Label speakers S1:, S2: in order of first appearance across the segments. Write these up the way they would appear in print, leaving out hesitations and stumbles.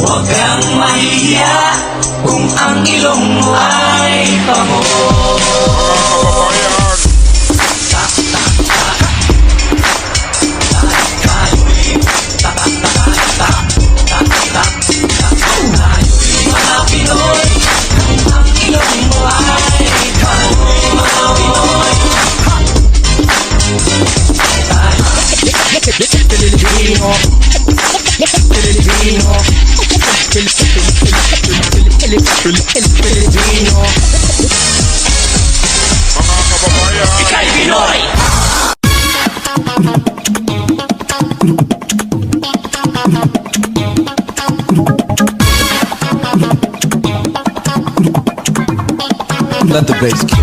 S1: Huwag kang mahiya kung ang ilong mo ay pango.
S2: Pilipino.
S3: Mga kababayan,
S1: Ika'y Pinoy!
S2: Let the bass kick.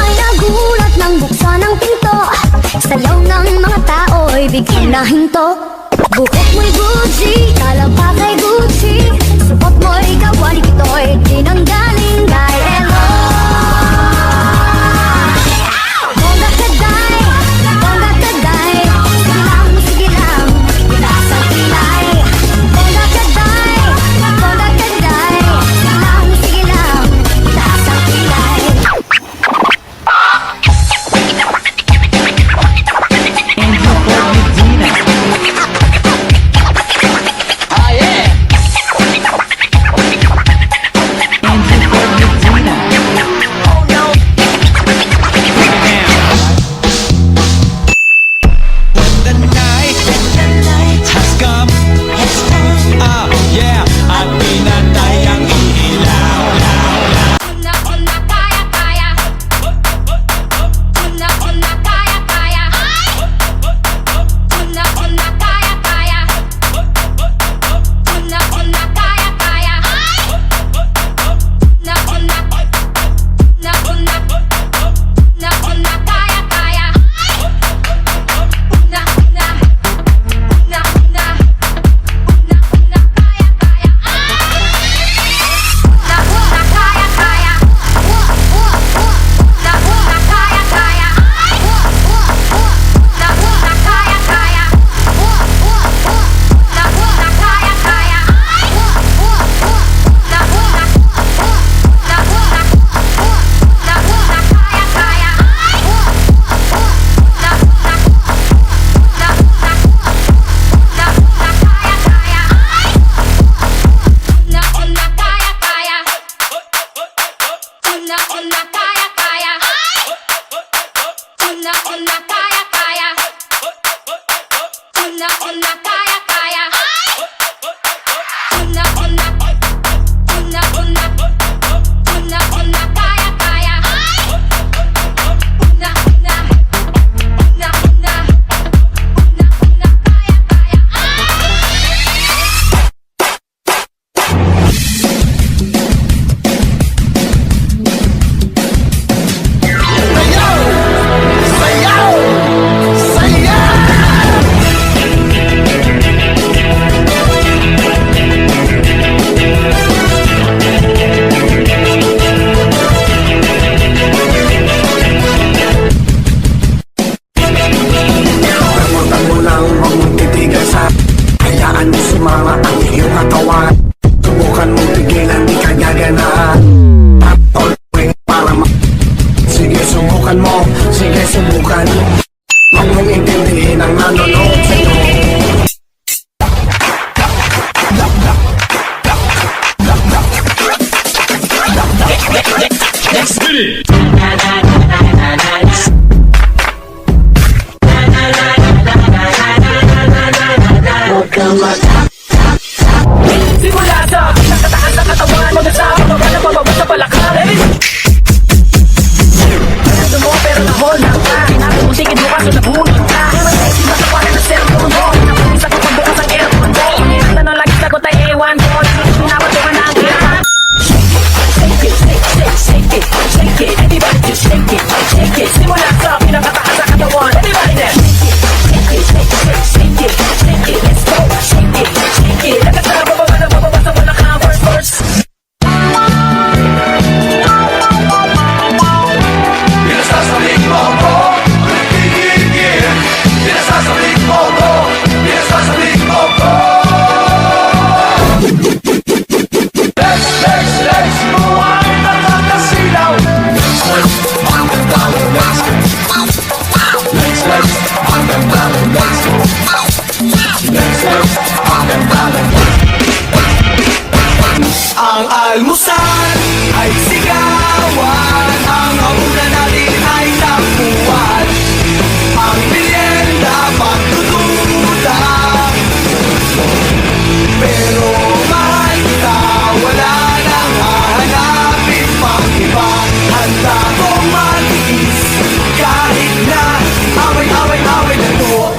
S4: Ay nagulat nang buksan ang pinto. Sayaw ng mga tao'y biglang nahinto. Buhok mo'y Gucci, talapa kay Gucci. Suot mo'y kawali kito'y tinanggaling kay Elo. Bongga kaday, sige lang, itaas ang kilay. Bongga kaday, sige lang, itaas ang kilay.
S5: The night has come. Yeah, at pinatay ang ilaw.
S4: Una, kaya, kaya. Una, kaya, kaya. Una, kaya, kaya. Una, kaya, kaya. Una, kaya, kaya.
S2: Sige, subukan. Huwag mong intindihin ang nanonood sa'yo.
S1: Simula sa nakataas ng katawan, magkasama ka na pababa sa palakarin. Gusto mo pero nahola ka, kinakamusikid mo kaso nabunod ka. Sexy na sa pala ng cellphone mo, nakulis ako pagbukas ang aircon mo. Tanong lagi sagot ay ewan ko, pinapatungan na ang kailangan. Shake it, shake it, shake it, shake it, everybody just shake it.
S5: Ang almusal ay sigawan, ang hapunan natin ay takbuhan, ang merienda pagtututa. Pero mahal kita, wala nang hahanapin pang iba. Handa kong matiis kahit na away na to.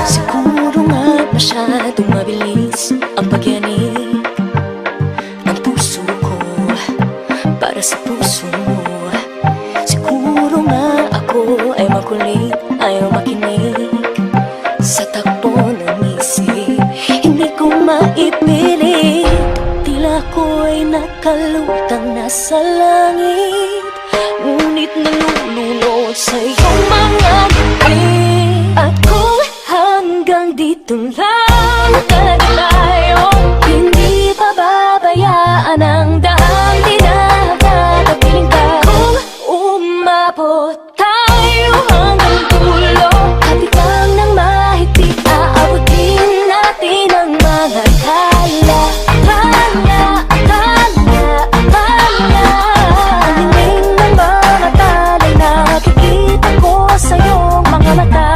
S3: Siguro nga masyadong mabilis ang pagyanig ng puso ko para sa puso mo. Siguro nga ako ay makulit, ayaw makinig sa takbo ng isip. Hindi ko maipilit, tila ko ay nakalutang nasa langit, ngunit nalulunod sa iyong mga ngiti. At kung hanggang dito lang talaga tayo, hindi pababayaan ang daan, di na tatapiling ka. Kung umabot tayo hanggang dulo, kapitan ng mahigpit, aabutin natin ang mga kala. Ang dinig ng mga talay, nakikita ko sa iyong mga mata.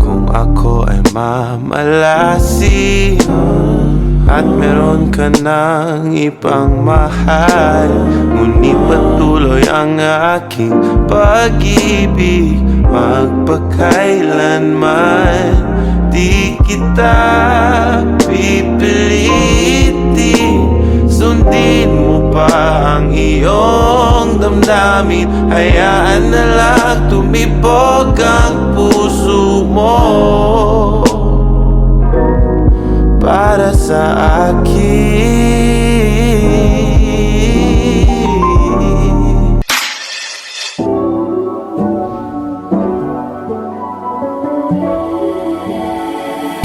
S6: Kung ako ay mamalasi at meron ka ng ibang mahal, ngunit patuloy ang aking pag-ibig, magpakailanman di kita pipilitin. Sundin mo pa ang iyong damdamin, hayaan na lang tumibok ang puso mo para sa akin.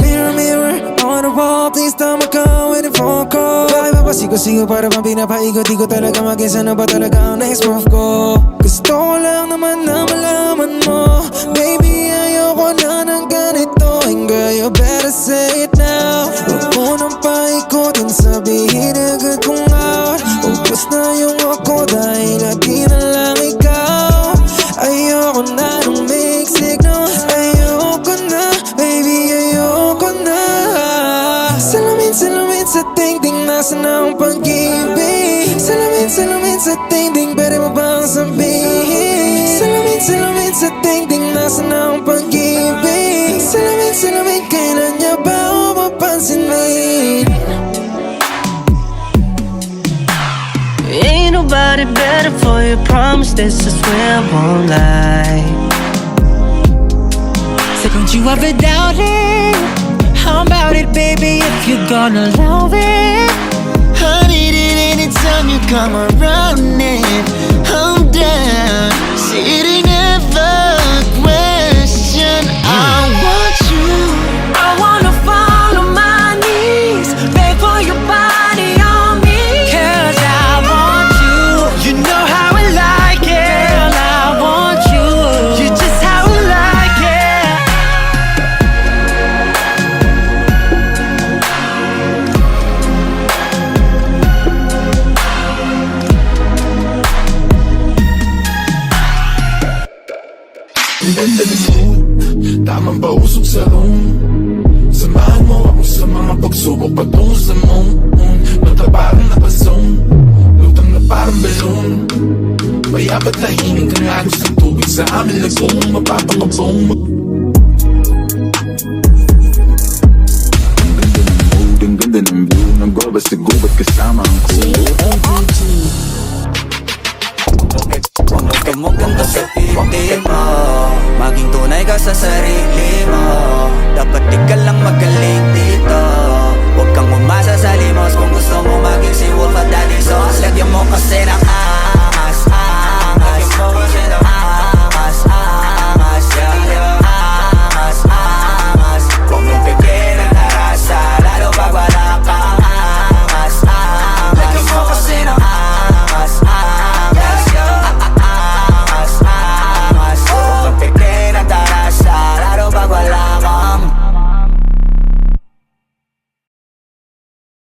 S7: Mirror, mirror on the wall, please tell me come with the phone call. Bakit papasigo-sigo para bang pinapaigot-igot talaga, mag-isa na ba talaga ang next move ko? Gusto ko lang naman na malaman mo, baby, ayoko na ng ganito. And girl, you better say it now. Huwag mo nang paikutin, sabihin agad kung out. Ubus na yung ako dahil lagi na lang ikaw. Ayoko na nung make signals, ayoko na, baby, ayoko na. Salamin, salamin sa tingting, nasa na ang pag-ibig. Salamin, salamin sa tingting, pwede mo bang sabihin? Salamin, salamin sa tingting, nasa na ang pag-ibig. Salamin, salamin, kailan niya ba ako mapansinin?
S8: Ain't nobody better for you, promise this, I swear I won't lie. So don't you ever doubt it, how about it, baby, if you're gonna love it. I need it anytime you come around it, I'm down. See, it ain't never a question, I want you. I wanna fall on my knees, beg for your body,
S5: lamang pausok sa room. Samahan mo ako sa mga pagsubok patungo sa moon. Mata parang nakazone, lutang na parang balloon. Mayapat tahimik ang agos ng tubig sa amin lagong mapapakabong.
S9: Ang ganda ng view, nag-gubat sa gubat kasama ang crew.
S8: Tumugtong ka sa pipi mo, maging tunay ka sa sarili mo. Dapat di ka lang magaling dito.